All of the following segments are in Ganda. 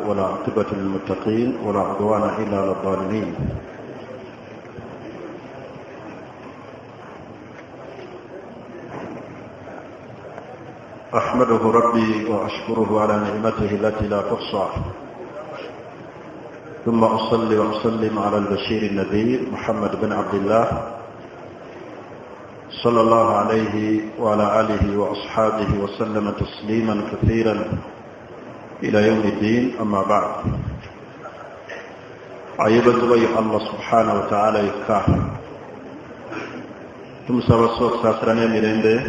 ولا عقبة للمتقين ولا عدوان إلا على الظالمين. أحمده ربي وأشكره على نعمته التي لا تحصى، ثم أصلي وأسلم على البشير النذير محمد بن عبد الله صلى الله عليه وعلى آله وأصحابه وسلم تسليما كثيرا إلى يوم الدين. أما بعد، عيب الزبي الله سبحانه وتعالى يكاه تمسى الرسول ساسرانيا مرنده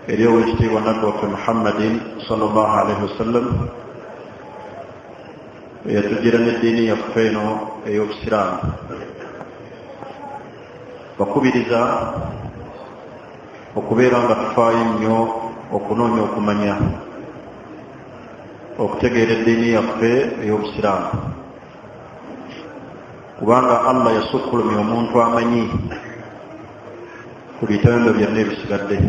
اليوم اجتي ونبوة محمد صلى الله عليه وسلم يتجرن الدين يفينه أيوب سران وكبيرزا وكبيرا غطفاين يو وكنون يو كمانيا okutegeera eddiini yaffe ey'obusiraamu, kubanga Allah yasukkulumya omuntu amanyi ku bitendo byonna ebisigadde,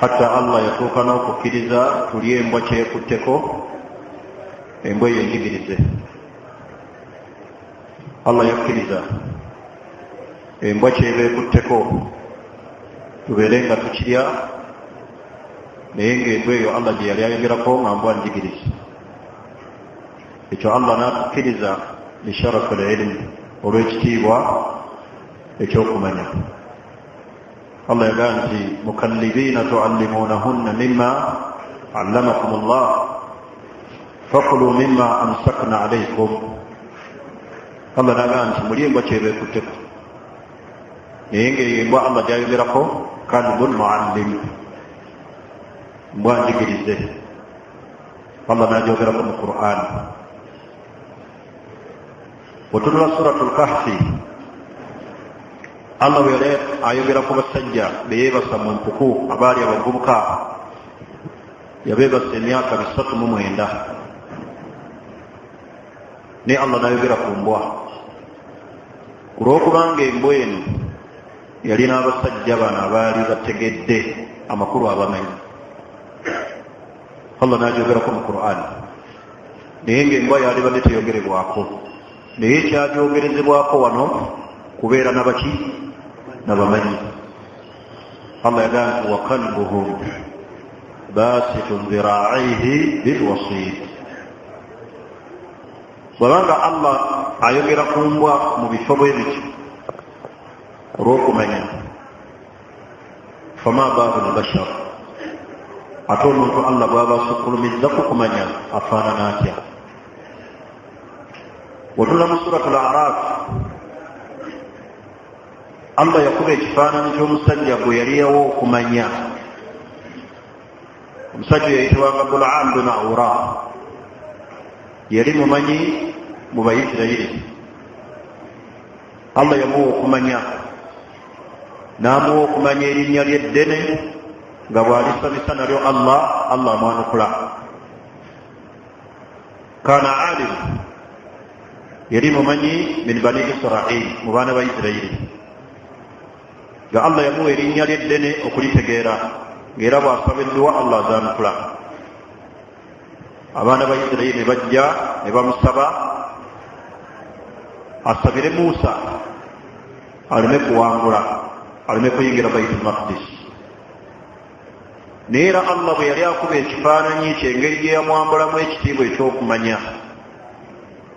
hatta Allah yatuuka n'okukkiriza tulye embwa kyekutteko, embwa eyo enjigirize. Allah yakkiriza embwa kyeba ekutteko tubeere nga tukirya, naye ng'embwa eyo Allah gye yali ayogerako nga mbwa njigiriza. Ekyo Allah n'atukkiriza li sharafu al-ilm, olw'ekitiibwa ekyokumanya. Allah yagamba nti mukallibiina tuallimuunahunna mimma allamakum Allah fakulu mimma amsakna alaykum. Allah n'agamba nti muli embwa kyeba ekutteko, naye ng'eyo embwa Allah gy'ayogerako kalbun muallim, mbwa njigirize. Allah n'ajogerako mu Qur'an. Bwetunula suratul Kahfi, Allah bwe yali ayogera ku basajja beyeebasa mu mpuku abaali abavubuka, yabeebasa emyaka 309, naye Allah n'ayogera ku mbwa, ku lw'okubanga embwa eno yalina abasajja bano abaali bategedde amakulu abamanyi. Allah n'ajogerako mu Qur'an, naye ng'embwa yali badde teyogerebwako, naye ekyajogerezebwako wano kubeera nabaki nabamanyi. Allah yagamba nti wa kalbuhum basitun dhira'ihi bilwasid. Bwabanga Allah ayogera ku mbwa mu bifo bwe bityo olw'okumanya, fama baalu bashar, ate omuntu Allah bw'aba asukkulumizza ku kumanya afaanana atya. Wetula mu suratul A'raf, Allah yakuba ekifaananyi ky'omusajja gwe yaliyawo okumanya. Omusajja yayitibwanga Bul'am bin Awra, yali mumanyi mu Bayisirayiri. Allah yamuwa okumanya, n'amuwa okumanya erinnya ly'eddene, nga bw'alisabisa nalyo Allah amwanukula. Kaana alim, yali mumanyi min bani Israil, mu baana ba Isirayiri, nga Allah yamuwa erinnya ly'eddene okulitegeera, ng'era bw'asabiddwa Allah azanukula. Abaana ba Isirayiri ne bajja ne bamusaba asabire Muusa aleme kuwangula, aleme kuyingira Baitul Maqdis. Naye era Allah bwe yali akuba ekifaananyi kye, engeri gye yamwambulamu ekitiibwa ekyokumanya,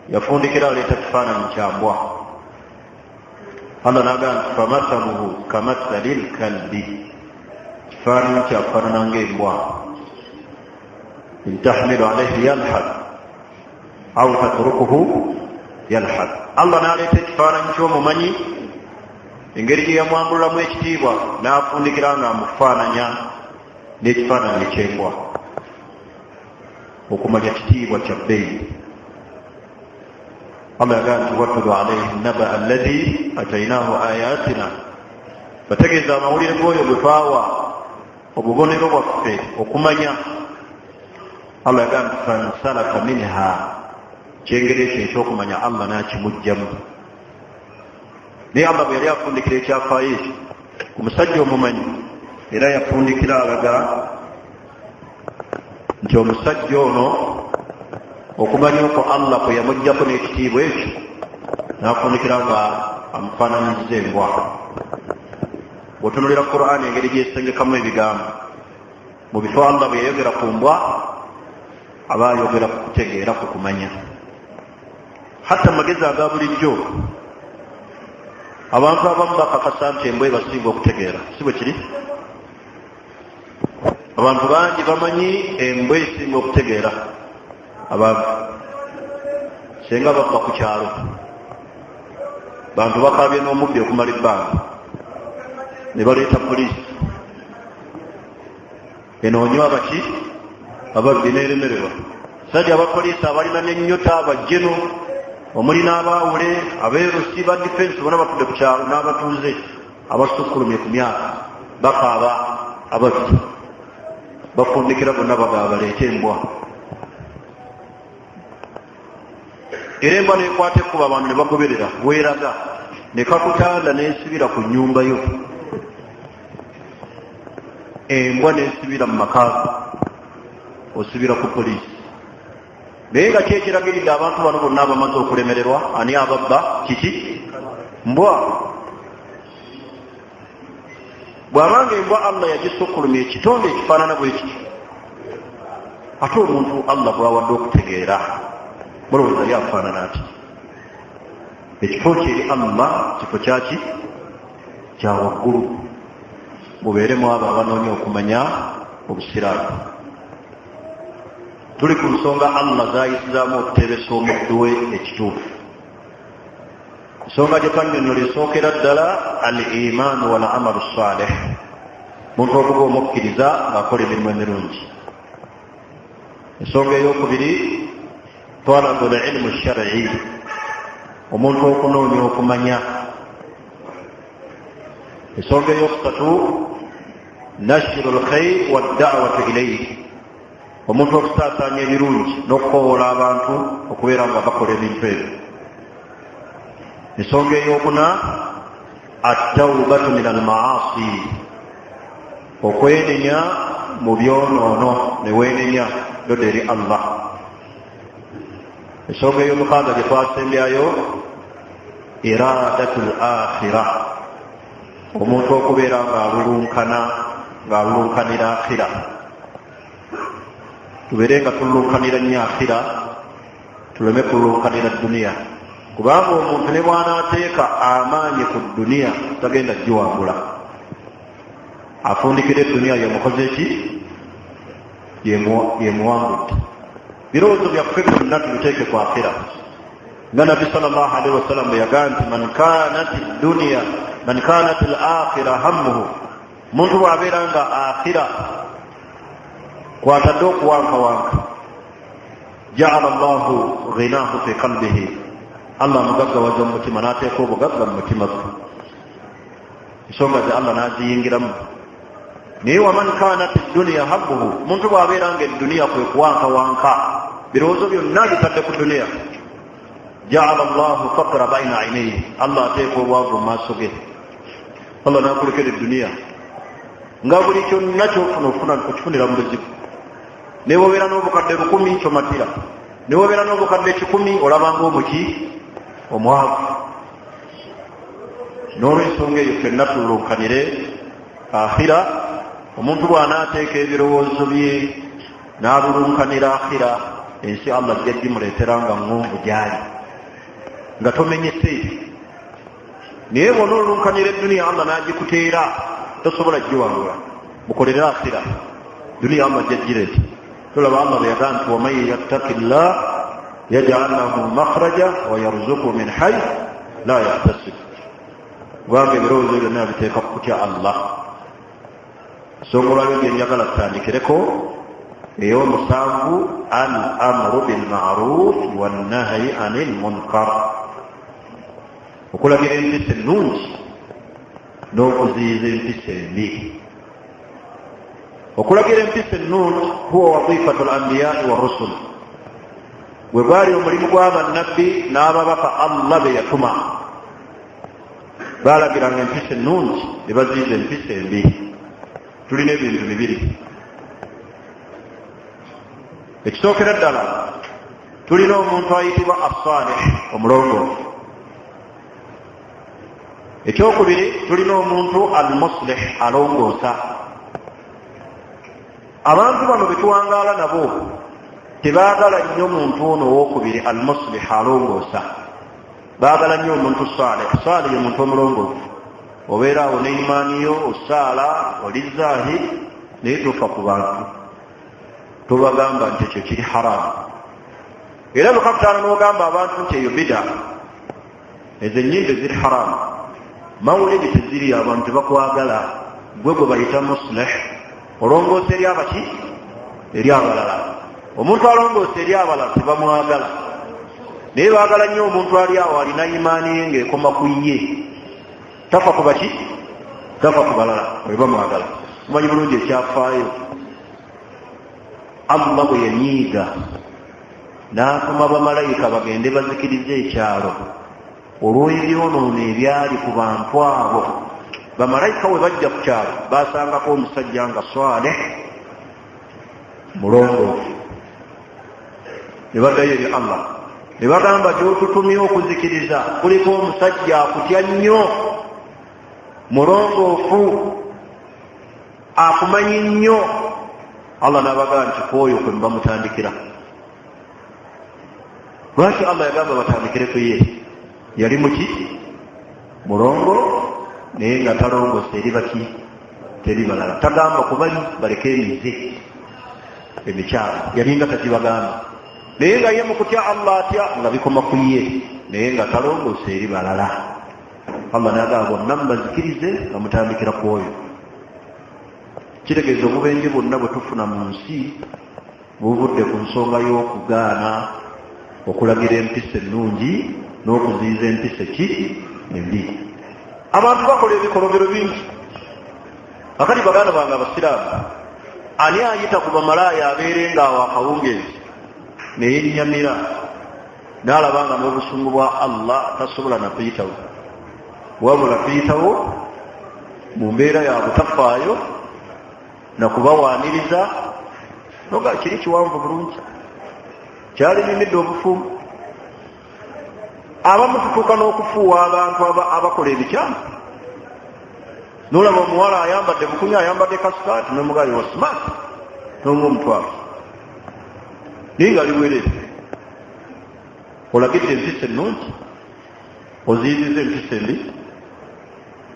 yafundikira aleeta kifaananyi kya mbwa. Allah n'agamba nti famathaluhu kamathalil kalbi, kifaananyi kyafaanana ng'embwa. In tahmilu alayhi yalhad aw tatrukuhu yalhad. Allah n'aleeta ekifaananyi ky'omumanyi, engeri gye yamwambulamu ekitiibwa n'afundikira nga amufaananya n'ekifaananyi eky'embwa. Okumanya kitiibwa kya bbeeyi. Allah yagamba nti watulu alayhi naba alladhi atainahu ayatina, bategeeza amawulire g'oyo gwe twaawa obubonero bwaffe okumanya. Allah yagamba nti fansalaka minha, kyengeri ekyo ekyokumanya Allah n'akimugjamu. Naye Allah bwe yali afundikira ekyafaayo ekyo ku musajja omumanyi, era yafundikira alaga nti omusajja ono okumanya okwo Allah kwe yamuggyako n'ekitiibwa ekyo n'afundikira nga amufaananyiza embwa. bw'otunuulira Qur'an engeri gyesengekamu ebigambo mu bifo Allah bwe yayogera ku mbwa aba ayogera ku kutegeera ku kumanya. hatta magezi aga bulijjo abantu abamu bakakasa nti embwa ebasinga okutegeera, si bwe kiri? abantu bangi bamanyi embwa esinga okutegeera abantu senga bava ku kyalo, bantu bakabye n'omubbi okumala ebbanga ne baleeta poliisi enoonywa abaki ababbi n'eremererwa. sajja abapoliisi abalina n'ennyota abajjeno omuli n'abaawule abeerusi ba difensi bona batudde ku kyalo n'abatuuze abasukkulumye ku myaka bakaaba ababbi bafundikira bonna bagaba baleete embwa. era embwa nekwata ekkuba abantu ne bagoberera weeraga nekakutanda nesibira ku nnyumba yo, embwa nesibira mu makaago, osibira ku poliisi. naye nga kyekiragiridde abantu bano bonna abamaze okulemererwa ani ababba kiki? mbwa. bw'abanga embwa Allah yagisukkulumya ekitonde ekifaanana bwe kiti, ate omuntu Allah bw'awadde okutegeera mulowooza yafaanana ati? ekifo kyeri Allah kifo kyaki? kya waggulu. mubeeremu abo abanoonya okumanya obusiraamu. tuli ku nsonga Allah zayisizaamu okuteebesa omuddu we ekituufu. nsonga gye twannyonnyola esookera ddala al-imaanu wal amalu saalih, muntu okuba omukkiriza ng'akola emirimu emirungi. ensonga ey'okubiri talabul ilmu shar'i, omuntu okunoonya okumanya. ensonga ey'okusatu nashru lkhair wadda'watu ilayhi, omuntu okusaasaanya ebirungi n'okukowoola abantu okubeera nga bakola ebintu ebyo. ensonga ey'okuna attawbatu min almaasi, okwenenya mu byonoono neweenenya dodde eri Allah. ensonga ey'omukaaga gye twasembyayo iradatu al-akhira, omuntu okubeera ng'alulunkanira akhira. tubeere nga tulunkanira nnyo akhira, tuleme kulunkanira duniya, kubanga omuntu ne bw'anaateeka amaanyi ku duniya tagenda giwangula. afundikira eduniya yemukoze ki? yemuwangudde. birowoozo byaffe byonna tubiteeke ku akhira, nga nabbi sallallahu alaihi wasallam bwe yagaa nti man kanat al-akhira hammuhu, omuntu bw'abeera nga akhira kwatadde okuwankawanka, ja'ala Allahu ghinahu fi qalbihi, Allah mugaggawaza mu mutima n'ateeka obugagga mu mutima gwe, ensonga ze Allah n'aziyingiramu. naye waman kanat ad-dunya hammuhu, omuntu bw'abeera nga edduniya kwe kuwankawanka, birowoozo byonna bitadde ku duniya, ja'ala Allahu faqra bayna aynayhi, Allah ateeka obwavu mu maaso ge. Allah n'akulekera edduniya nga buli kyonna kyofuna okukifunira mu buzibu. ne wobeera n'obukadde 1000 kyomatira, ne wobeera n'obukadde 100 olabanga omuki omwavu. n'olwensonga eyo ffenna tulunkanire akhira. omuntu bw'anaateeka ebirowoozo bye n'alulunkanira akhira, ensi Allah ajja gimuleetera nga ngonvu gyali, nga tomenyese. naye bw'ona olulunkanira edduniya Allah n'agikuteera, tosobola giwangula. mukolere akhira, duniya Allah ajja gireeta. tulaba Allah bwe yagaa nti waman yattaki llah yaj'al lahu makhraja wa yarzuqhu min haythu la yahtasib. kubanga ebirowoozo byonna biteeka ku kutya Allah. ensonga olwabyo gye njagala tutandikireko ey'omusanvu al amru bilmaruf wannahyi anil munkar, okulagira empisa ennungi n'okuziyiza empisa embi. okulagira empisa ennungi huwa wadifatu al-anbiya'i war-rusul, bwe gwali omulimu gw'abannabbi n'ababaka Allah be yatuma. baalagiranga empisa ennungi ne baziyiza empisa embi. tulina ebintu bibiri. ekisookera ddala tulina omuntu ayitibwa as-salih omulongoofu. Ekyokubiri tulina omuntu al-muslih alongoosa. Abantu bano betuwangaala nabo tebaagala nnyo muntu ono owookubiri al-muslih alongoosa, baagala nnyo omuntu salih. Salih ye muntu omulongoofu, obeera awo ne imaaniyo osaala oli zaahid naye tofa ku bantu, tobagamba nti ekyo kiri haramu. Era lukakutaana n'ogamba abantu nti eyo bida, ezo ennyimbe ziri haramu, mawulidi teziri, abantu tebakwagala. Gwe gwe bayita muslih, olongoosa eri abaki? Eri abalala. Omuntu alongoosa eri abalala tebamwagala, naye baagala nnyo omuntu ali awo alina imaani ye ng'ekoma ku ye, tafa ku baki? Tafa ku balala, bwe bamwagala. Mumanyi bulungi ekyafaayo, Allah bwe yanyiiga n'atuma bamalayika bagende bazikirize ekyalo olw'ebyonoono ebyali ku bantu abo. Bamalayika we bajja ku kyalo baasangako omusajja nga Salih mulongoofu, ne baddayo eri Allah ne bagamba gy'otutumye okuzikiriza kuliko omusajja akutya nnyo, mulongoofu, akumanyi nnyo. Allah n'abagamba nti kwoyo kwe muba mutandikira. Lwaki Allah yagamba batandikire ku ye? Yali muki? Mulongo, naye nga talongoose eri baki? Teri balala. Tagamba kubali baleke emize emikyamu, yali nga takibagamba, naye nga ye mu kutya Allah atya nga bikoma ku ye, naye nga talongoose eri balala. Allah n'agamba bonna mubazikirize nga mutandikira ku oyo. Kitegeeza obubenje bwonna bwe tufuna mu nsi buvudde ku nsonga y'okugaana okulagira empisa ennungi n'okuziyiza empisa ki? Embi. Abantu bakola ebikolobero bingi. Akati baganda bange abasiraamu, ani ayita ku bamalaaya abeere ng'awo akawungeezi ne yennyamira n'alaba nga n'obusungu bwa Allah tasobola na kuyitawo, wabula kuyitawo mu mbeera ya butafaayo na kubawaaniriza noga kiri kiwanvu bulungi, kyalimimidde obufumu. Abamu tutuuka n'okufuuwa abantu abakola ebikyamu. N'olaba omuwala ayambadde bukunya, ayambadde kasikaati n'omugaali wa smart n'omu omutwafu naye nga liweerere. Olagidde empisa ennungi, oziyiziza empisa embi.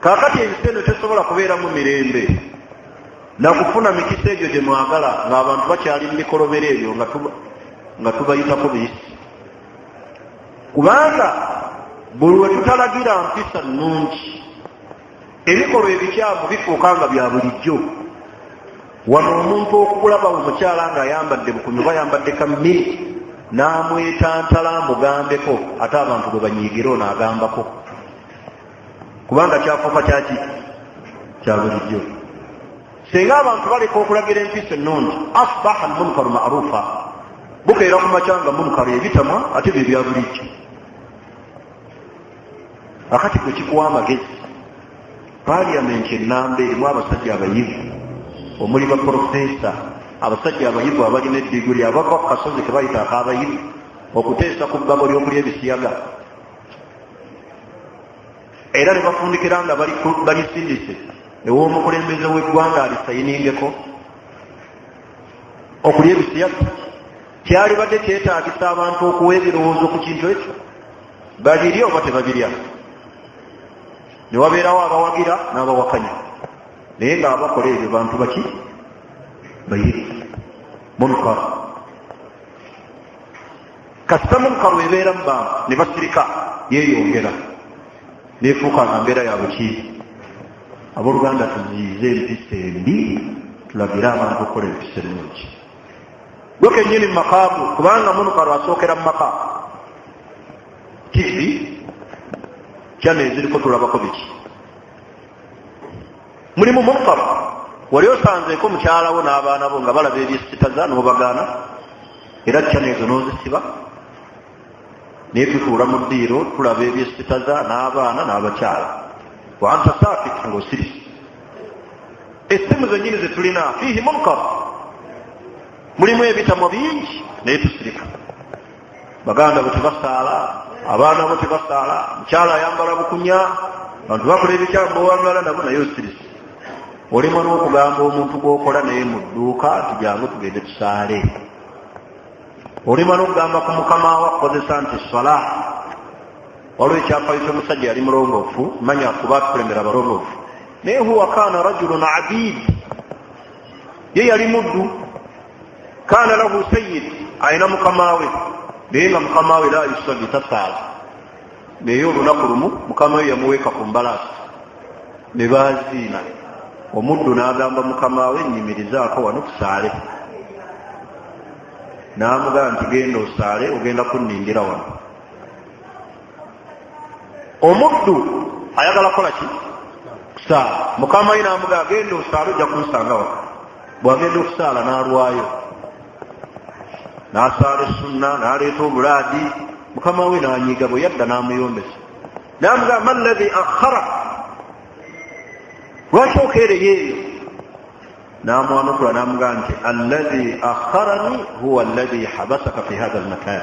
Kaakati empisa eno tesobola kubeeramu mirembe na kufuna mikisa egyo gye mwagala ng'abantu bakyali mu bikolobero ebyo nga tubayitako biyisi. Kubanga buli we tutalagira mpisa nnungi, ebikolwa ebikyamu bifuuka nga bya bulijjo. Wano omuntu okulaba omukyala ng'ayambadde bukunya oba ayambadde kammiri n'amwetantala amugambeko, ate abantu bwe banyiigira ono agambako, kubanga kyafuuka kyaki? Kya bulijjo. Singa abantu baleka okulagira empisa ennungi, asbaha almunkaru ma'rufa, bukeera ku makya nga munkaru ebitamwa ate bye bya bulijjo. Akati gwe kikuwa amagezi, paaliyamenti ennamba erimu abasajja abayivu, omuli baprofesa, abasajja abayivu abalina eddiguli abava ku kasozi ke bayita ak'abayivu okuteesa ku ggabo ly'okulya ebisiyaga, era ne bafundikira nga balisindise ew'omukulembeze w'eggwanga alisayiningeko okulya ebisiyaga. Kyali badde kyetaagisa abantu okuwa ebirowoozo ku kintu ekyo, babirya oba tebabirya. Ne wabeerawo abawagira n'abawakanya, naye ng'abakola ebyo bantu baki? Bayivu. Munkar. Kasita munkaru ebeera mu bantu ne basirika yeeyongera neefuuka nga mbeera ya bukiibi. Abooluganda tuziyize empisa embi, tulagire abantu okukola empisa ennungi. Gwe kennyini mu makaago, kubanga munkaru asookera mu maka. TV kyane eziriko tulabako biki? Mulimu munkaru. Wali osanzeeko mukyalawo n'abaana bo nga balaba ebyesitaza n'obagaana, era kyane ezo n'ozisiba, naye tutuula mu ddiiro tulaba ebyesitaza n'abaana n'abakyala. Wa anta saakit ng'osirisi. Essimu zennyini ze tulina fiihi munkar. mulimu ebitamwa bingi naye tusirika. Baganda bwe tebasaala, abaana bo tebasaala, mukyala ayambala bukunya, abantu bakola ebikyambo owangala nabo naye osirisi. Olima n'okugamba omuntu gw'okola naye mu dduuka tujangu tugende tusaale. Olima n'okugamba ku mukama we akozesa nti sola. Waliwo ekyafayisa omusajja yali mulongoofu, manya kuba atukulembera abalongoofu. Naye huwa kaana rajulun abid, ye yali muddu. Kaana lahu sayyid, ayina mukama we, naye nga mukama we la yusalli, tasaala. Naye olunaku lumu mukama we yamuweeka ku mbalaasi, ne baaziina. Omuddu n'agamba mukama we, nyimirizaako wano tusaale. N'amugamba nti genda osaale, ogenda kunnindira wano. Omuddu ayagala kola ki? Kusaala. Mukama we n'amugamba genda osaale, ojja kunsanga wano. Bw'agenda okusaala n'alwayo, n'asaala essunna, n'aleeta obulaadi. Mukama we n'anyiiga, bwe yadda n'amuyombesa. N'amugamba ma alladhi akhara, lwaki okeereye eyo? N'amwanukula n'amugamba nti alladhi akharani huwa alladhi habasaka fi hadha almakan,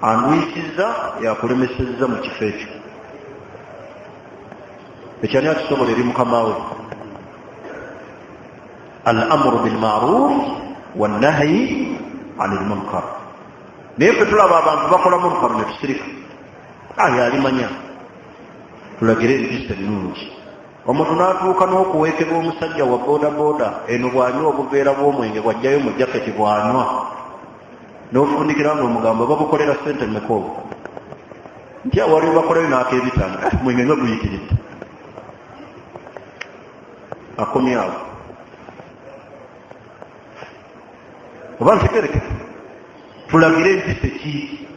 andwisizza yakulemesezza mu kifo ekyo. Ekyani akisobola eri mukama we? Al-amru bilmaruf wannahyi anil munkar. Naye ffe tulaba abantu bakola munkar ne tusirika. Alimanya tulagire empisa ennungi. Omuntu n'atuuka n'okuweekebwa omusajja wa boodabooda, eno bw'anywa obuveera bw'omwenge bw'ajjayo mu jaketi bw'anywa, n'ofundikira ng'omugamba babukolera ssente mmeka obwo? Nti awaliwo bakolayo n'akeebitaano, mwenge nga guyitiridde. Akomye awo. Oba ntekereke tulagire empisa ki?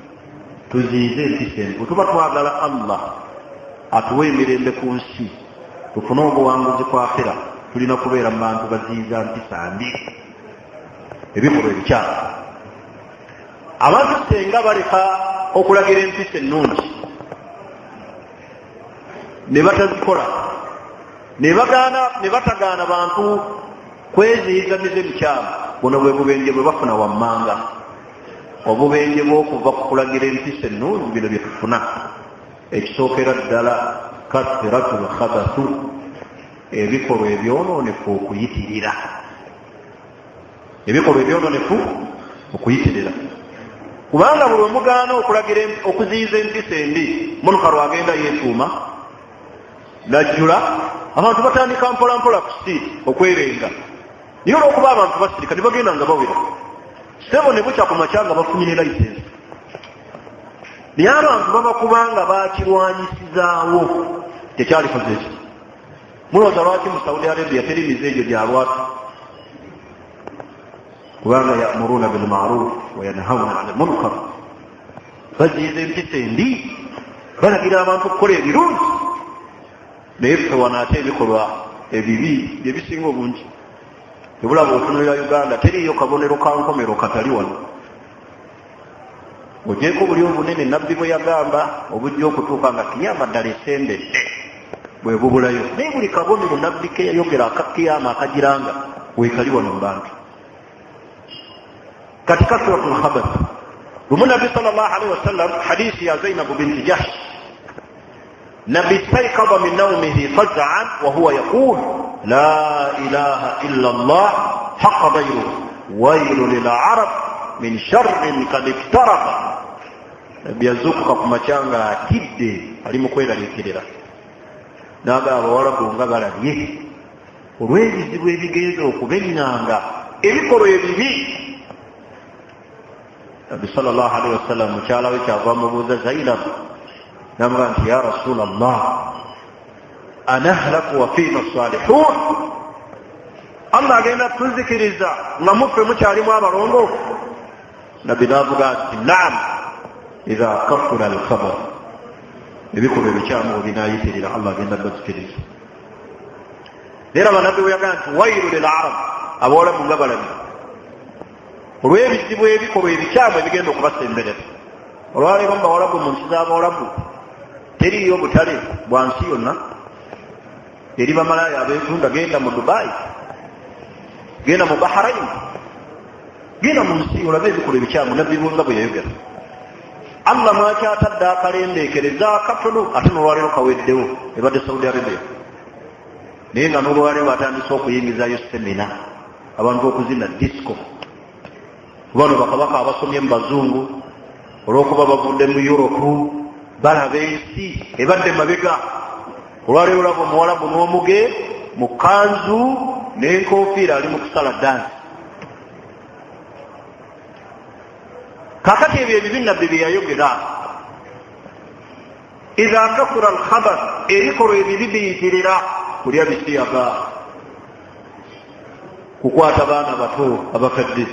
Tuziize empisa emu. Tuba twagala Allah atuwa emirembe ku nsi, tufune obuwanguzi ku akhira, tulina kubeera mu bantu baziiza mpisa mbi, ebikolwa ebikyamu. Abantu senga baleka okulagira empisa ennungi ne batazikola, ne batagaana bantu kweziiza mize mikyamu, buno bwe bubenje bwe bafuna wammanga. Obubenje bw'okuva ku kulagira empisa ennungi, bino bye tufuna. Ekisookera ddala kathratul khabathu, ebikolwa ebyonoonefu okuyitirira. Ebikolwa ebyonoonefu okuyitirira. Kubanga buli omugaana okulagira okuziyiza empisa embi, munkaru agenda yeetuuma, najjula, abantu batandika mpola mpola ku sitiiti okwerenga. Naye olw'okuba abantu basirika ne bagenda nga bawera, sebo ne bukya ku makya nga bafunye layisensi. Naye abantu babakubanga bakirwanyisizaawo, tekyalikoze ekyo. Mulowooza lwaki mu Saudi Arabia teri mize egyo gya lwatu? Kubanga ya'muruuna bilma'ruuf wa yanhawna 'anil munkar. Baziyiza empisa embi, balagira abantu okukola ebirungi. Naye ffe wano ate ebikolwa ebibi bye bisinga obungi. Ebulaba otunulira Uganda teriyo kabonero ka nkomero katali wano. Ogyeko buli obunene nabbi bwe yagamba obujja okutuuka nga kiyama ddala esembedde bwe bubulayo. Naye buli kabonero nabbi ke yayogera akakiyama akagiranga weekali wano mu bantu. Kati kasratul khabath. Lumu Nabbi sallallahu alaihi wasallam, hadithi ya Zainab binti Jahsh, Nabi istayqadha min nawmihi faz'an wa huwa yaqul la ilaha illa Allah haqqa ghayruhu waylu lil arab min sharrin qad iktarafa. Nabi yazuka ku machanga atidde ali mu kweraliikirira, n'agamba Abawarabu nga balabye olw'ebizibu ebigenza okubennyanga ebikolwa ebibi. Nabi sallallahu alaihi wasallam mukyala we kyava mubuuza Zainab, namugamba nti ya Rasulallah, anahlaku wa fiina salihun, Allah agenda tuzikiriza nga muffe mukyalimu abalongoofu? Nabi n'avuga nti naam idha kaffura al-khabath, ebikolwa ebikyamu obinaayitirira Allah agenda bazikiriza. Era Nabbi we yagamba nti waylu lil arab, Abawarabu nga balabye olw'ebizibu ebikolwa ebikyamu ebigenda okubasemberera. Olwaleero mu Bawarabu, mu nsi z'Abawarabu teriyo butale bwa nsi yonna eri bamalaaya abeetunda. Genda mu Dubai, genda mu Bahrain, genda mu nsi olabe ebikola ebikyamu nabbi nga bwe yayogera. Allah mwakyatadde akalendeekereza akatono ate n'olwaleero kaweddewo ebadde Saudi Arabia. Naye nga n'olwaleero atandise okuyingizayo semina abantu okuzina disco. Bano bakabaka abasomye mu bazungu olw'okuba bavudde mu Europe balaba ensi ebadde mabega. Olwaleero olaba omuwalabu n'omuge mu kanzu n'enkofiira ali mu kusala dansi. Kakati ebyo ebibi nabbi bye yayogera. Iza kasura alkhabath, ebikolwa ebibi biyitirira kulya bisiyaga, kukwata baana bato abakadde,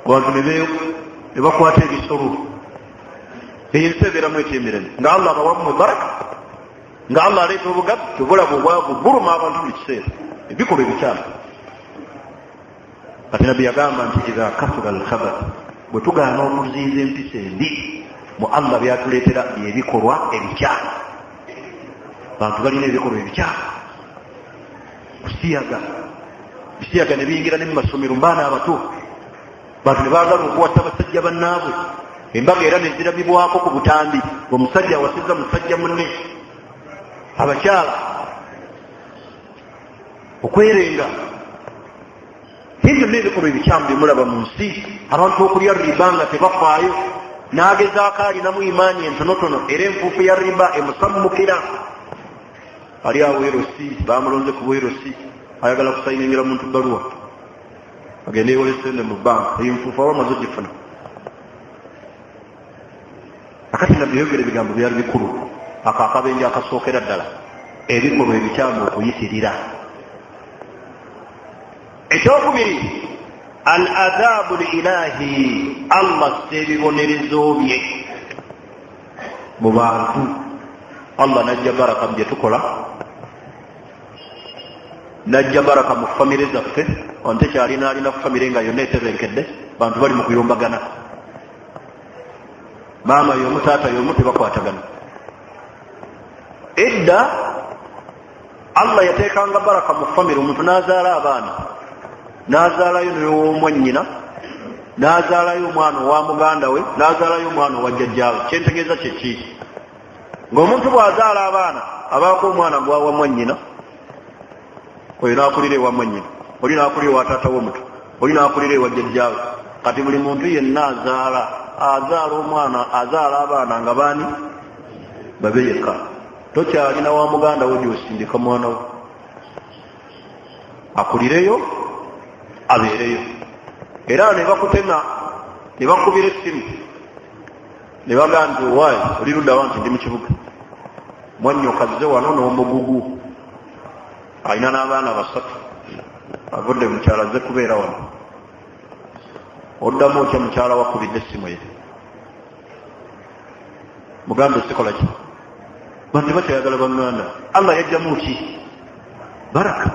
abantu ne bakwata ebisolo. Ensi ebeeramu ekyemirembe nga Allah abawamu baraka, nga Allah aleeta obugabi tubulabu obwavu buluma abantu buli kiseera ebikolwa ebikyamu. Kati nabbi yagamba nti iza kasura alkhabath, bwe tugaana okuziiza empisa embi mu Allah byatuleetera byebikolwa ebikyamu. Abantu balina ebikolwa ebikyamu, bisiyaga ne biyingira ne mu masomero mbaana abato. Bantu ne baagala okuwasa basajja bannaabwe, embaga era ne zirabibwako ku butambi, omusajja awasiza musajja munne. Abakyala okwerenga, ebyo n'ebikolwa ebikyamu bye mulaba mu nsi. Abantu okulya riba nga tebafaayo, n'agezaako alinamu imaani entonotono era enfuufu ya riba emusammukira. Ali awo Erosi, bamulonze ku Bwerosi, ayagala kusayiningira muntu bbaluwa agende yewole sente mu banka, enfuufu aba amaze ogifuna. Akati nabbi yogera ebigambo byali bikulu. Ako akabenje akasookera ddala ebikolwa ebikyamu okuyitirira. Ekyokubiri, al adhabu lilahi, Allah sebibonerezo bye mu bantu. Allah najja baraka mu bye tukola, najja baraka mu famire zaffe. Onte kyalina alina famire nga yonna etebenkedde, bantu bali mu kuyombagana, maama y'omu taata y'omu tebakwatagana. Edda Allah yateekanga baraka mu famire, omuntu n'azaala abaana, n'azaalayo n'ow'omwannyina, n'azaalayo omwana owa muganda we, n'azaalayo omwana owa jjajjaawe. Kyentegeeza kye ki? Ng'omuntu bw'azaala abaana abaako omwana gwawa mwannyina, oyo n'akulira ewa mwannyina, oli n'akulira ewa taata w'omuto, oli n'akulira ewa jjajjaawe. Kati buli muntu yenna azaala omwana, azaala abaana nga baani? Babe yekka. Tokyalina wa muganda wo gy'osindika mwana wo, akulireyo abeereyo. Era ne bakutema, ne bakubira essimu, ne bagamba nti owaayi oli luddawa nti ndi mu kibuga, mwannyokazze wano n'omugugu, alina n'abaana basatu, avudde mukyala azze kubeera wano. Oddamu otya mukyala wakubidde essimu ye? Mugambe sikola ki? Bantu bakyayagala banganda. Allah yajjamu ki? Baraka.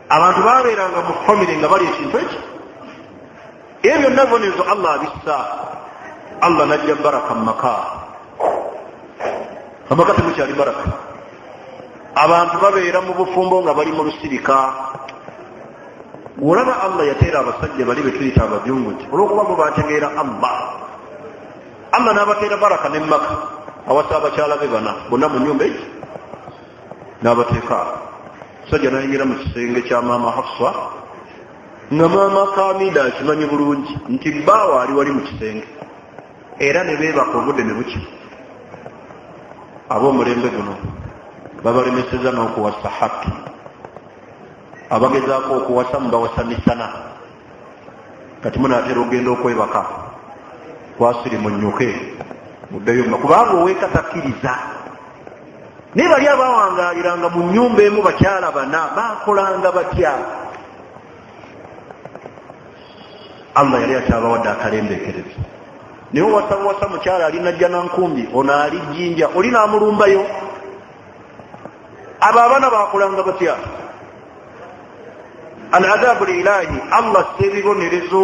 Abantu babeeranga mu famire nga bali ekintu ekyo, ebyo byonna bonezo Allah abissa. Allah najja baraka mu maka, amaka temukyali baraka. Abantu babeera mu bufumbo nga bali mu lusirika. Olaba Allah yateera abasajja bali be tuyita abajungu nti olw'okuba bo bategeera Allah n'abateera baraka ne maka, awasa abakyala be bana bonna mu nnyumba eki n'abateeka. Sajja nayingira mu kisenge kya maama Hafsa nga maama Kamida akimanyi bulungi nti bbaawa ali wali mu kisenge, era ne beebaka obudde ne buki. Ab'omulembe guno babalemeseza n'okuwasa haki, abagezaako okuwasa mubawasanisana. Kati munaatera ogenda okwebaka kwasiri munnyuke muddeyo kubanga oweeka takkiriza. Naye bali abawangaaliranga mu nnyumba emu bakyala bana baakolanga batya? Allah yali akyabawadde akalembeekereza. Naye owasawasa mukyala ali najja nankumbi, ono ali jjinja, oli n'amulumbayo. Abo abaana baakolanga batya? Al adhabu lilahi, Allah sebibonerezo,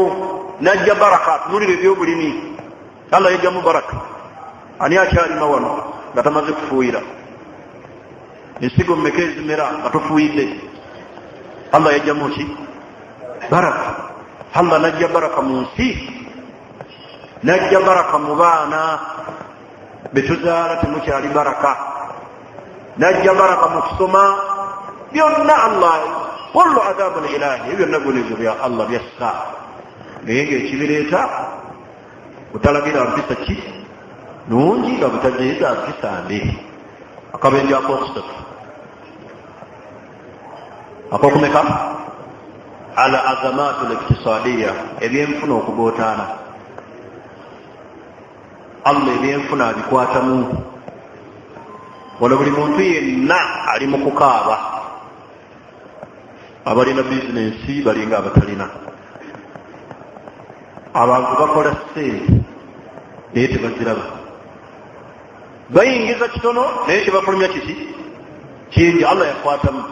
najja baraka. Tunulira ebyobulimi, Allah yajjamu baraka. Ani akyalima wano nga tamaze kufuuyira? Ensigo mmeka ezimera nga tofuuyidde? Allah yajjamu ki? Baraka. Allah najja baraka mu nsi, najja baraka mu baana betuzaala temukyali baraka, najja baraka mu kusoma, byonna Allah kullu adhabun ilahi, byonna bunizo bya Allah byassa. Naye ng'ekibireeta butalabira mpisa ki nungi nga butajeeza mpisa mbi. Akabenje akokusatu akokumeka ala azamatu liktisadiya, ebyenfuna okugootaana. Allah ebyenfuna abikwatamu. Wano buli muntu yenna ali mu kukaaba. Abalina bizinensi balinga abatalina. Abantu bakola ssente naye tebaziraba, bayingiza kitono naye tebafulumya kiki kingi. Allah yakwatamu.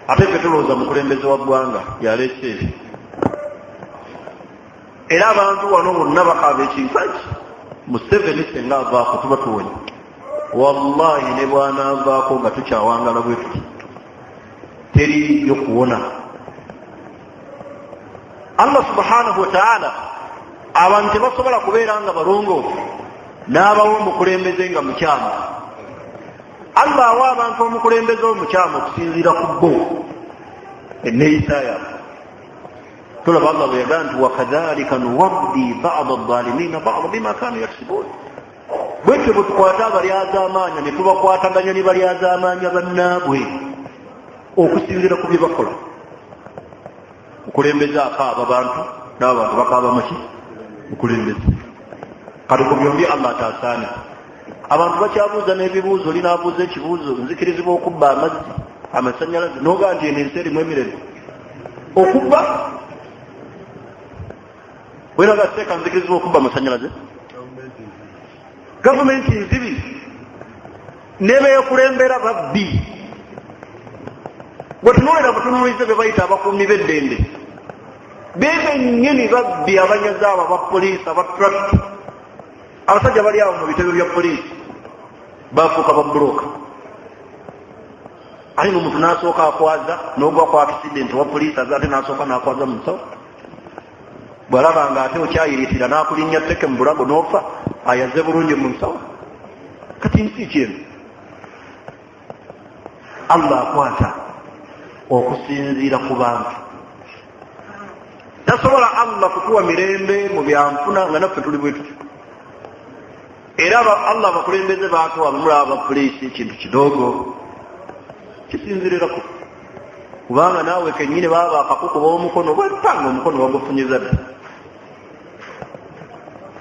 Ate ffe tulowooza mukulembeze wa ggwanga yaleese ebyo, era abantu wano bonna bakaaba ekintu eki. Museveni senga avaako tuba tuwonye, wallahi ne bw'anaavaako nga tukyawangala bwe tuti teriyo kuwona. Allah subhanahu wa ta'ala abantu tebasobola kubeera nga balongoofu n'abawa omukulembeze nga mukyamu. Allah awa abantu omukulembeze omukyamu okusinziira ku bo enneeyisa yaabwe. Tulaba Allah bwe yagamba nti wakadhalika nuwaddi ba'da adh-dhalimina ba'da bima kanu yaksibun. Bwetyo bwe tukwata abalyazaamaanya ne tubakwataganya ne balyazaamaanya bannaabwe okusinziira ku bye bakola. Mukulembeze akaaba abantu n'abantu bakaaba maki mukulembeze. Kati ku byombi Allah ataasaane. Abantu bakyabuuza n'ebibuuzo, oli n'abuuza ekibuuzo, nzikirizibwa okubba amazzi amasannyalaze n'ogaa nti eno ensi erimu emirembe okubba weraga seeka nzikirizibwa okubba amasannyalaze. Gavumenti nzibi nebeekulembera babbi. Bwetunuulira butunuulize be bayita abakuumi b'eddembe, bebennyini babbi abanyazi abo abapoliisi abatrakiti. Abasajja bali awo mu bitebe bya poliisi bafuuka babulooka. Ayi n'omuntu n'asooka akwaza n'ogwa ku akisidenti wa poliisi aze ate n'asooka n'akwaza mu nsawo. Bw'alaba nga ate okyayiriitira n'akulinnya tteke mu bulago n'ofa, ayaze bulungi mu nsawo. Kati nsi kyenu Allah akwata okusinziira ku bantu. Tasobola Allah kutuwa mirembe mu byanfuna nga naffe tuli bwe tutyo. Era Allah abakulembeze baatuwa bamulaba abapoliisi kintu kidogo kisinzirirako, kubanga naawe kennyini baba akakukuba omukono bwetanga omukono wagufunyiza dda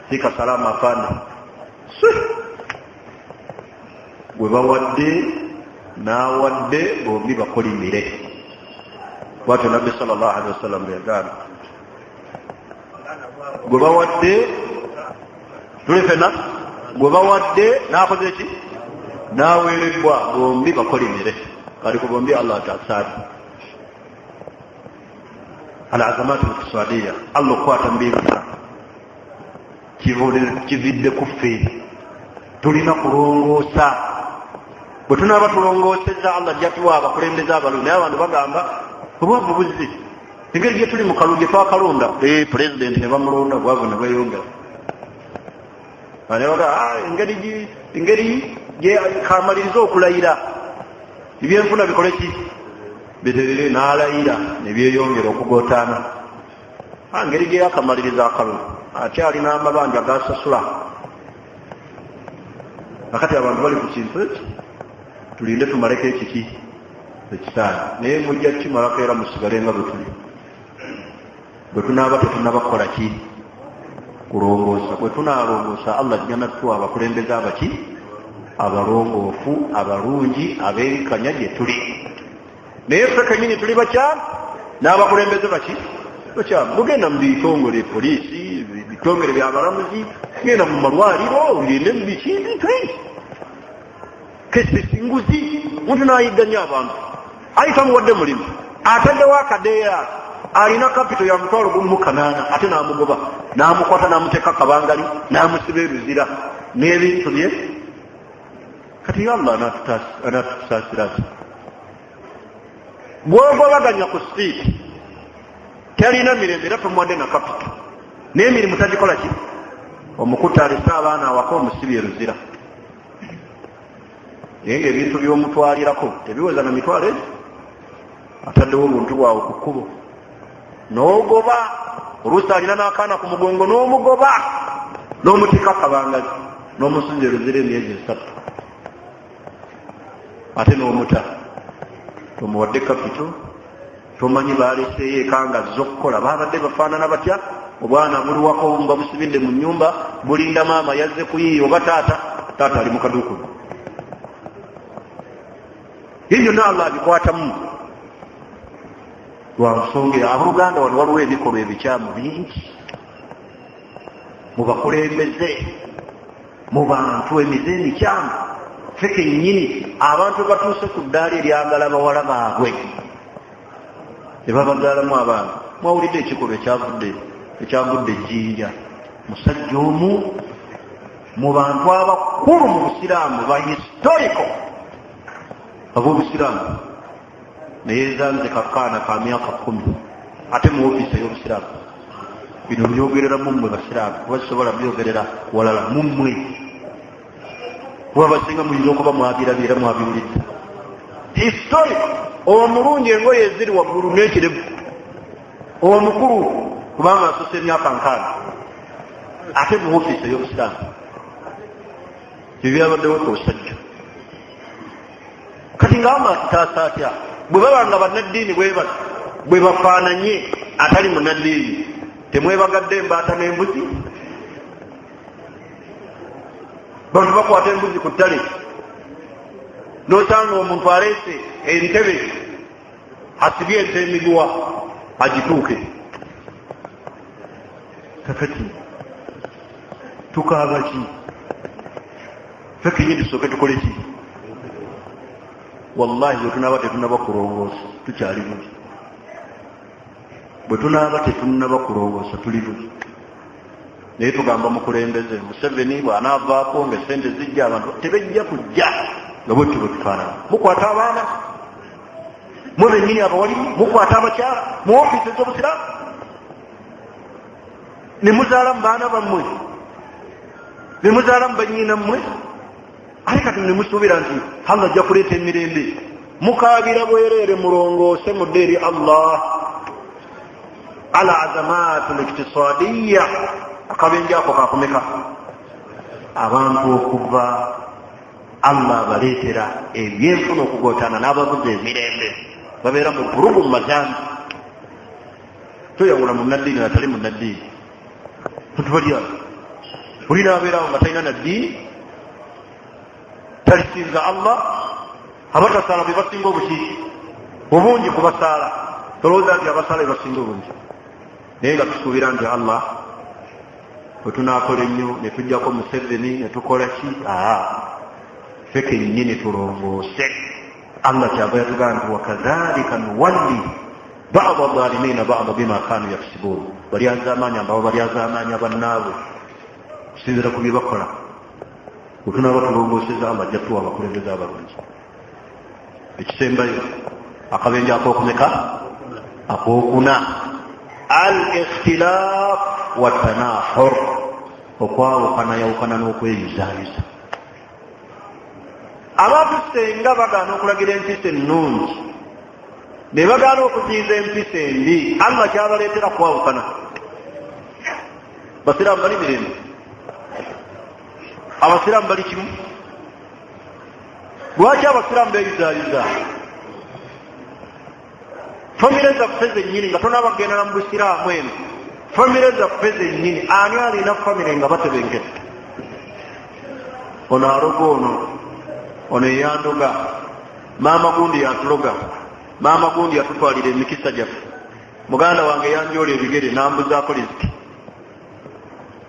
sika salama afana gwe bawadde n'awadde bombi bakolimire. Bwatyo Nabbi sallallahu alaihi wasallam yagamba gwe bawadde tulifena gwe bawadde n'akoze ki n'aweerebbwa bombi bakolimire. Kali ku bombi Allah ataasaadi. Al-azamatu al-iqtisadiyya Allah okwata mbibuza kividde ku ffe, tulina kulongoosa. Bwe tunaaba tulongoosezza Allah ajja tuwa abakulembeze abalungi. Naye abantu bagamba obwavu buzzi, engeri gye tuli mu kalulu gye twakalonda pulezidenti ne bamulonda obwavu ne bweyongera. Engeri gye kamaliriza okulayira ebyenfuna bikole ki biterere n'alayira ne byeyongera okugootaana. Engeri gye yakamaliriza akalulu akyalina amabanja gasasula. Nakati abantu bali ku kintu ekyo, tulinde tumaleko ekiki ekisaana. Naye mujja kimalako era musigale nga bwe tuli. Bwe tunaaba tetunabakola ki kulongoosa. Bwe tunaalongoosa Allah ajja natuwa abakulembeze abaki abalongoofu abalungi abenkanya gye tuli. Naye ffe kennyini tuli bakyamu n'abakulembeze baki bakyamu. Mugenda mu bitongole poliisi, bitongole byabalamuzi, genda mu malwaliro, ngende mu bikindi kesisi nguzi. Muntu n'ayigganya abantu ayita muwadde mulimu ataddewo akadeera alina kapito ya mutwalo gumu 8 ate n'amugoba n'amukwata n'amuteeka kabangali n'amusiba ebizira n'ebintu bye. Kati Allah anatusaasira ati bw'ogobaganya ku siiti talina mirembe era tumuwadde na kapito n'emirimu tagikola ki omukuta alese abaana awaka omusibye ruzira naye ngaebintu byomutwalirako tebiweza na mitwalo ezo ataddewo obuntu bwawe ku kkubo n'ogoba oluusi alina n'akaana ku mugongo n'omugoba n'omutika akabangazi n'omusinza eruzira emyezi 3 ate n'omuta tomuwadde kapito tomanyi baleseeyo ekanga z'okukola babadde bafaanana batya obwana buliwako nga busibidde mu nnyumba bulinda maama yazze kuyiiya oba taata ali mu kaduukulu ebyo byonna Allah abikwatamu lwa nsonga abooluganda wano waliwo ebikolwa ebikyamu bingi mu bakulembeze mu bantu emize emikyamu ffe kennyini abantu batuuse ku ddaala eryagala bawala baabwe ebabagaalamu abaana mwawulidde ekikolwa ekyavudde ejjinja musajja omu mu bantu abakulu mu busiraamu ba historico ab'obusiraamu neyezanze kakaana ka myaka 10 ate mu ofiisi ey'obusiraamu bino byogerera mummwe basiraamu kuba kisobola byogerera walala mummwe kuba basinga muyinza okuba mwabirabira mwabiwulidde historico omulungi engoye eziri waggulu n'ekirevu omukulu kubanga asose emyaka 5 ate mu ofiisi ey'obusiraamu ebyabaddewo kosajja kati ngamba atitaasa atya bwe baba nga bannaddiini bwe bafaananye atali munnaddiini temwebagadde embaata n'embuzi bantu bakwata embuzi ku ttale n'osanga omuntu aleese entebe asibye ente emiguwa agituuke kakati tukaaba ki ffe kenyi tusooke tukole ki wallahi bwe tunaaba tetunaba kulongoosa tukyali bubi bwe tunaaba tetunaba kulongoosa tuli bubi naye tugamba mukulembeze Museveni bw'anaavaako nga sente zijja abantu tebejja kujja nga bwe tuba tufaanana mukwata abaana mwe bennyini abawalimu mukwata abakyala mu ofiisi ez'obusiraamu ne muzaala mu baana bammwe ne muzaala mu bannyina mmwe ate kati ne musuubira nti Allah ajja kuleeta emirembe mukaabira bwereere mulongoose mudde eri Allah ala azamaatu liktisaadiya akabenje ako kakumeka abantu okuva Allah baleetera ebyenfuna okugootana n'ababuza emirembe babeera mu burugu mu mazambi toyawula munnaddiini atali munnaddiini tutubalya buli naabeerawo nga talina naddiini talisinza Allah abatasaala be basinga obuki obungi kubasaala tolowooza nti abasaala be basinga obungi naye nga tusuubira nti Allah bwe tunaakola ennyo ne tujjako Museveni ne tukola ki ffe kennyini tulongoose Allah kyava yatugamba nti wakadhalika nuwalli ba'da adh-dhalimiina ba'da bima kaanu yaksibuun balyazaamaanya ambabo balyazaamaanya bannaabwe kusinziira ku bye bakola bwe tunaaba tulongooseza Allah ajja tuwa abakulembeze abalungi ekisembayo akabenje akookumeka akookuna al-ikhtilaaf wa tanahur okwawukanayawukana n'okweyuzaayiza abantu senga bagaana okulagira empisa ennungi ne bagaana okuziyiza empisa embi Allah kyabaleetera kwawukana basiraamu bali mirembe abasiraamu bali kimu lwaki abasiraamu beeyuzaayiza famire zaffe zennyini nga tonabagendera mu busiraamu eno famire zaffe zennyini ani alina famire nga batebenkete ono aloga ono eyandoga maama gundi yatuloga maama gundi yatutwalira emikisa gyaffe muganda wange yanjoola ebigere nambuzaako liziki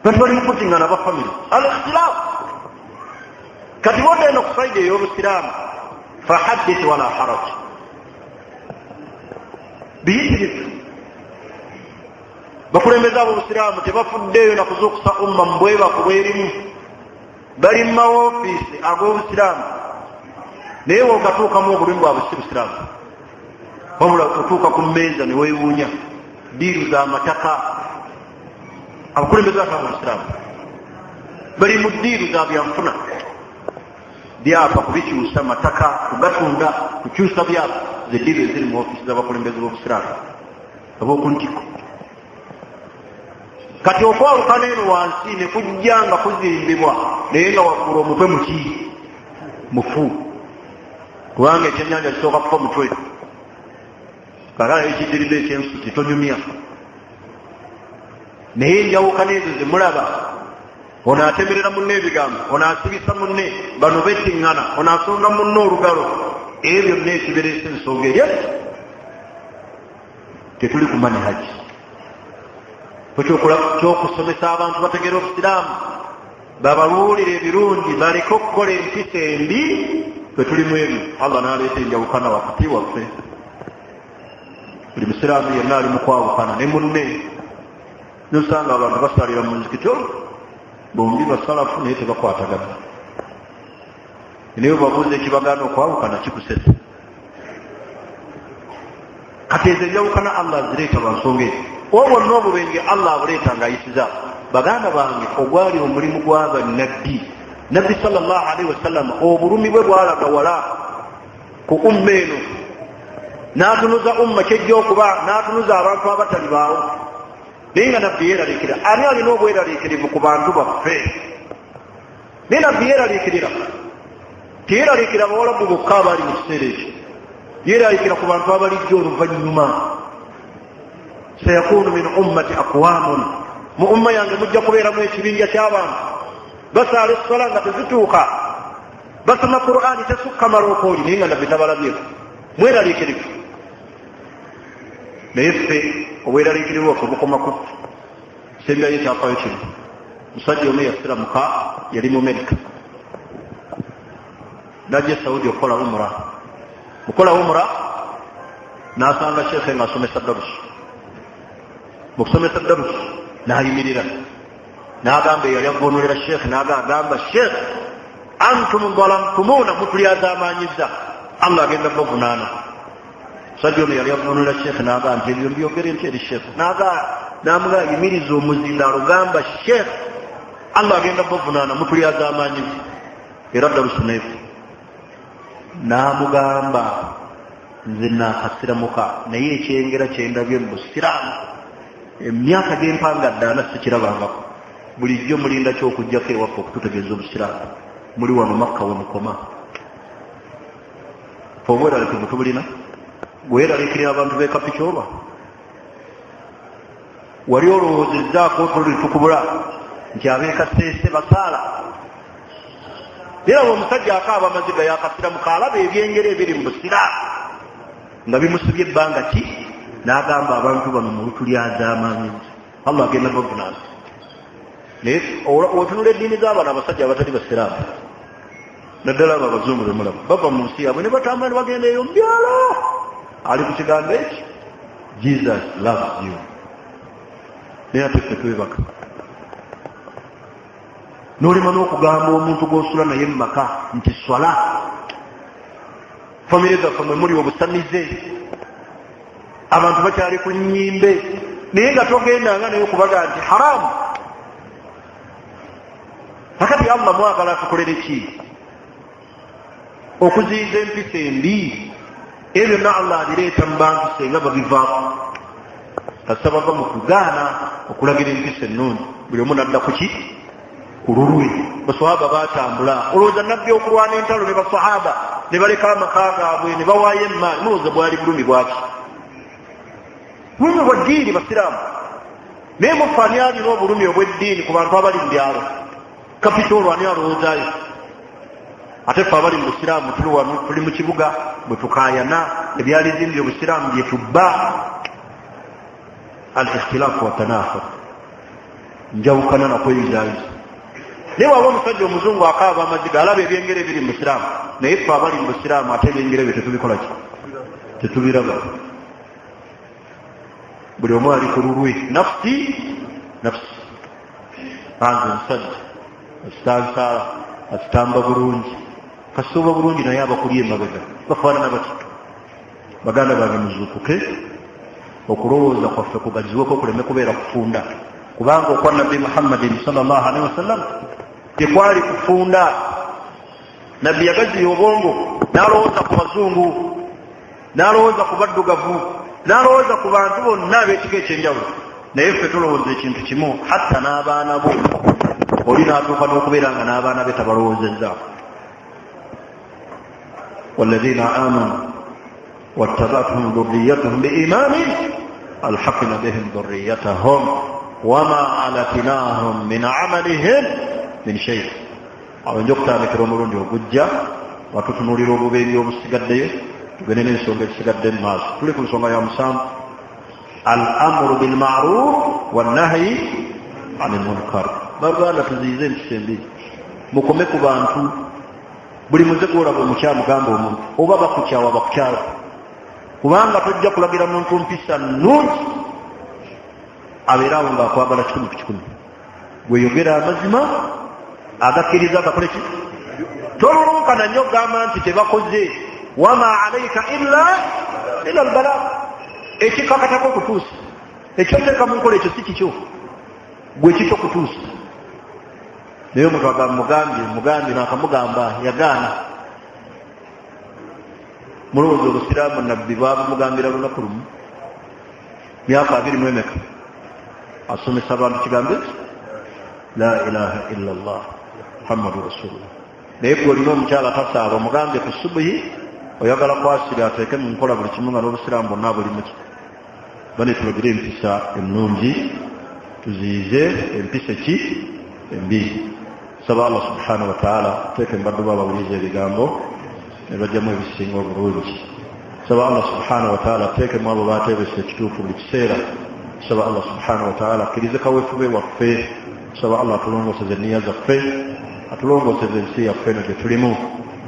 bati bali mukutingana ba famire al-ikhtilaafu kati bodde eno ku saidi ey'obusiraamu fahaddith wala haraj biyitirivu bakulembeza ab'obusiraamu tebafuddeeyo na kuzuukusa umma mu bwebaku bwerimu bali mu mawofiisi ag'obusiraamu naye wogatuukamu obulumi bwabwe si busiraamu wabula otuuka ku mmeeza ne weewuunya diiru z'amataka. Abakulembeze bataba Abasiraamu bali mu diiru za byanfuna, byapa kubikyusa, mataka kugatunda, kukyusa byapa, ze diiru eziri mu ofiisi z'abakulembeze b'Obusiraamu ab'okuntiko. Kati okwawukana eno wansi ne kujja nga kuzimbibwa naye nga waggulu omutwe mufu, kubanga ekyennyanja kisooka kufa mutwe. Kakala ekiddiridde ekyensuti tonyumya. Naye enjawukana ezo ze mulaba, ono atemerera munne ebigambo, ono asibisa munne, bano bettiŋŋana, ono asonga munne olugalo. Ebyo byonna ekibereesa ensonga erya tetuli ku manhaji kyokusomesa abantu bategera Obusiraamu, bababuulire ebirungi, baleke okukola empisa embi. Bwe tulimu ebyo, Allah n'aleeta enjawukana wakati waffe. Buli Musiraamu yenna ali mu kwawukana ne munne. Nosanga abantu basalira mu nzikito bombi basalafu naye tebakwatagana. Naye babuuza ekibagaana okwawukana kikusesa. Kati ezo enjawukana Allah azireeta lwa nsonga eyo. Obwo n'obubenge Allah abuleeta ng'ayisiza baganda bange ogwali omulimu gw'abannabbi. Nabbi sallallahu alaihi wasallam obulumi bwe bwalaga wala ku umma eno, n'atunuza umma kyejja okuba, n'atunuza abantu abatali baawo. Naye nga nabbi yeeraliikirira. Ani alina obweraliikirivu ku bantu baffe? Naye nabbi yeeraliikirira. Teyeeraliikira bawalabu bokka abali mu kiseera ekyo, yeeraliikira ku bantu abalijja oluvannyuma. Sayakunu min ummati aqwamun, mu umma yange mujja kubeeramu ekibinja ky'abantu basaala essola nga tezituuka, basoma Qur'ani tesukka marookooli, naye nga nabbi tabalabyeko. Mweraliikirivu. Naye ffe obweraliikirivu waffe bukoma ku sembyayo ekyafaayo kino. Musajja omu yasiramuka, yali mu Amerika, najja Saudi okukola umra. Mukola umra n'asanga sheekhe ng'asomesa darusu. Mu kusomesa darusu n'ayimirira n'agamba eyali avvuunulira sheekhe, n'agamba sheekhe, antum zalamtumuuna, mutulyazaamaanyizza, Allah agenda bavunaana. Musajja ono yali avvuunulira sheekhe n'agamba nti ebyo byogere nti eri sheekhe, n'amuga yimiriza omuzindaalo, gamba sheekhe, Allah agenda bavunaana, mutulyazaamaanyizza. Era darusu neefu. N'amugamba nze naakasiramuka naye ekyengera kyendabye mu Busiraamu emyaka gy'empanga ddaana sikirabangako. Bulijjo mulinda kyokujjako ewaffe okututegeeza Obusiraamu. Muli wano Makka we mukoma. Fe obweraliikirivu tubulina? Bweraliikirira abantu b'e Kapicooba? Wali olowoozezzaako tuli tukubula nti ab'Ekasese basaala? Era omusajja akaaba amaziga yakasiramuka, alaba ebyengero ebiri mu Busiraamu nga bimusibye ebbanga ki, n'agamba abantu bano mu lutulyazaamaanyizza, Allah agenda bavunaana. Naye otunula eddiini z'abantu abasajja abatali Basiraamu, naddala abo abazungu be mulaba, bava mu nsi yaabwe ne batambula ne bagenda eyo mu byalo. Ali ku kigambo eki, Jesus loves you. Naye ate ffe twebaka. N'olima n'okugamba omuntu gw'osula naye mu maka nti swala, famire zaffe mwe muli obusamize, abantu bakyali ku nnyimbe, naye nga togendanga naye okubaga nti haramu. Kakati Allah mwagala atukolere ki? Okuziyiza empisa embi. Ebyo byonna Allah abireeta mu bantu senga babivaako. Kasa bava mu kugaana okulagira empisa ennungi, buli omu nadda ku ki? Ku lulwe. Basahaba baatambula, olowooza nabbi okulwana entalo ne basahaba ne baleka amaka gaabwe ne bawaayo emmaali, mulowooza bwali bulumi bwaki? Bulumi bwa ddiini Basiraamu. Naye mufaani alina obulumi obw'eddiini ku bantu abali mu byalo. Kapitolo ani alowoozaayo? Ate ffe abali mu Busiraamu tuli wano, tuli mu kibuga, bwe tukaayana ebyalizimbye Obusiraamu bye tubba. Al-ikhtilaafu wa tanaafur, njawukana na kweyuzaayiza. Naye waba omusajja omuzungu akaaba amaziga, alaba ebyengero ebiri mu Busiraamu, naye ffe abali mu Busiraamu ate ebyengero ebyo tetubikola ki? Tetubiraba. Buli omu ali ku lulwe, nafsi nafsi. Anze omusajja asitansaala, asitamba bulungi, kasuuba bulungi naye abakuli emabega bafaanana bati. Baganda bange muzuukuke, okulowooza kwaffe kugaziweko kuleme kubeera kufunda kubanga okwa nabbi Muhammadin sallallahu alaihi wasallam tekwali kufunda. Nabbi yagaziya obwongo n'alowooza ku bazungu, n'alowooza ku baddugavu, n'alowooza ku bantu bonna ab'ekika ekyenjawulo. Naye ffe tulowooza ekintu kimu, hatta n'abaana bo oli n'atuuka n'okubeera nga n'abaana be tabalowoozezzaako. walladhina amanu wattaba'tuhum dhurriyyatuhum biimanin alhaqna bihim dhurriyyatahum wama alatnahum min amalihim min shay. Awo nja okutandikira omulundi ogujja watutunuulira obubeeri obusigaddeyo, tugende n'ensonga ezisigadde mu maaso. Tuli ku nsonga ya musanvu, al-amru bil ma'ruf wan nahyi anil munkar. Baganda tuziyize empisa embi, mukome ku bantu. Buli muze gwolaba omukyamu gamba omuntu oba bakukyawa bakukyawa, kubanga tojja kulagira muntu mpisa nnungi abeerawo ng'akwagala 100%. Gweyogera amazima agakkiriza agakole ki, tolulunkana nnyo gamba nti tebakoze. Wama alaika illa albala. Ekikakatako okutuusa, ekyoteeka mu nkola ekyo si kikyo, gwe kikyo kutuusa. Naye omuntu agamba mugambye n'akamugamba yagaana. Mulowooza obusiraamu nabbi baabumugambira lunaku lumu myaka 20 emeka asomesa abantu kigambo eki la ilaha illa allah muhammadu rasulullah. Naye gwe olina omukyala tasaaba omugambye ku subuhi oyagala kwasira ateeke mu nkola buli kimu nga n'obusiraamu bwonna bulimuki. Bane tulagire empisa ennungi, tuziyize empisa ki embi. Saba Allah subhanahu wa ta'ala teeke mbaddu babawuliza ebigambo ne bajjamu ebisinga obulungi. Saba Allah subhanahu wa ta'ala teekemu abo bateebesa ekituufu buli kiseera. Saba Allah subhanahu wa ta'ala akkirize kaweefube waffe. Saba Allah atulongoseze enniya zaffe, atulongoseze ensi yaffe eno gye tulimu,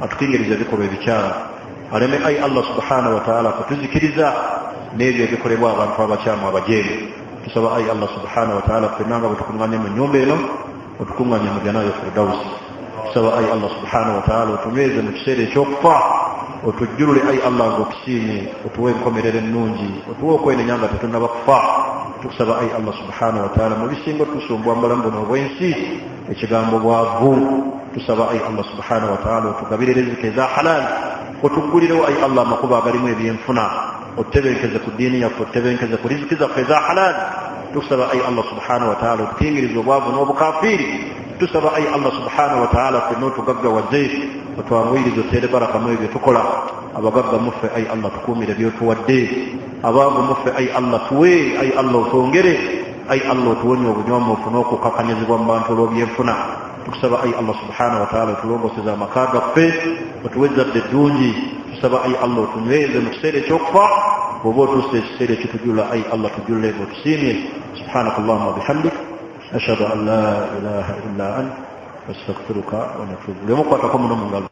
atukingirize ebikolwa ebikyala. Aleme ayi Allah subhanahu wa ta'ala kutuzikiriza n'ebyo ebikolebwa abantu abakyamu abajeemu. Tusaba ayi Allah subhanahu wa ta'ala ffenna nga bwe tukuŋŋaanye mu nnyumba eno otukuŋŋaanye mu janayo firdausi. Tusaba ayi Allah subhanahu wa ta'ala otunyweze mu kiseera ekyokufa, otujjulule ayi Allah ng'otusiimye, otuwe enkomerero ennungi, otuwe okwenenya nga tetunnaba kufa. Tukusaba ayi Allah subhanahu wa ta'ala mu bisinga otusumbwa mbulamu buno obw'ensi ekigambo bwavu. Tusaba ayi Allah subhanahu wa ta'ala otugabire riziki eza halal, otuggulirewo ayi Allah amakubo agalimu ebyenfuna, otutebenkeze ku ddiini yaffe, otutebenkeze ku riziki zaffe eza halal. Tusaba ayi Allah subhanahu wa ta'ala otukingirize obwavu n'obukafiiri. Tusaba ayi Allah subhanahu wa ta'ala ffenna otugaggawaze, otwanguyirize oteere baraka mu ebyo tukola. Abagagga muffe ayi Allah tukuumire by'otuwadde, abaavu muffe ayi Allah tuwe, ayi Allah otwongere, ayi Allah otuwonye obunywamuufu n'okukakanyizibwa mu bantu olw'ebyenfuna. Tukusaba ayi Allah subhanahu wa ta'ala otulongoseze amaka gaffe, otuwe ezzadde eddungi. Tusaba ayi Allah otunyweze mu kiseera ekyokufa, bw'oba otuuse ekiseera ekitujula ayi Allah tujjule ng'otusiimye. Subhanaka Allahumma wa bihamdik ashhadu an la ilaha illa anta astaghfiruka wa natubu. Lemukwatako muno mu ngalo.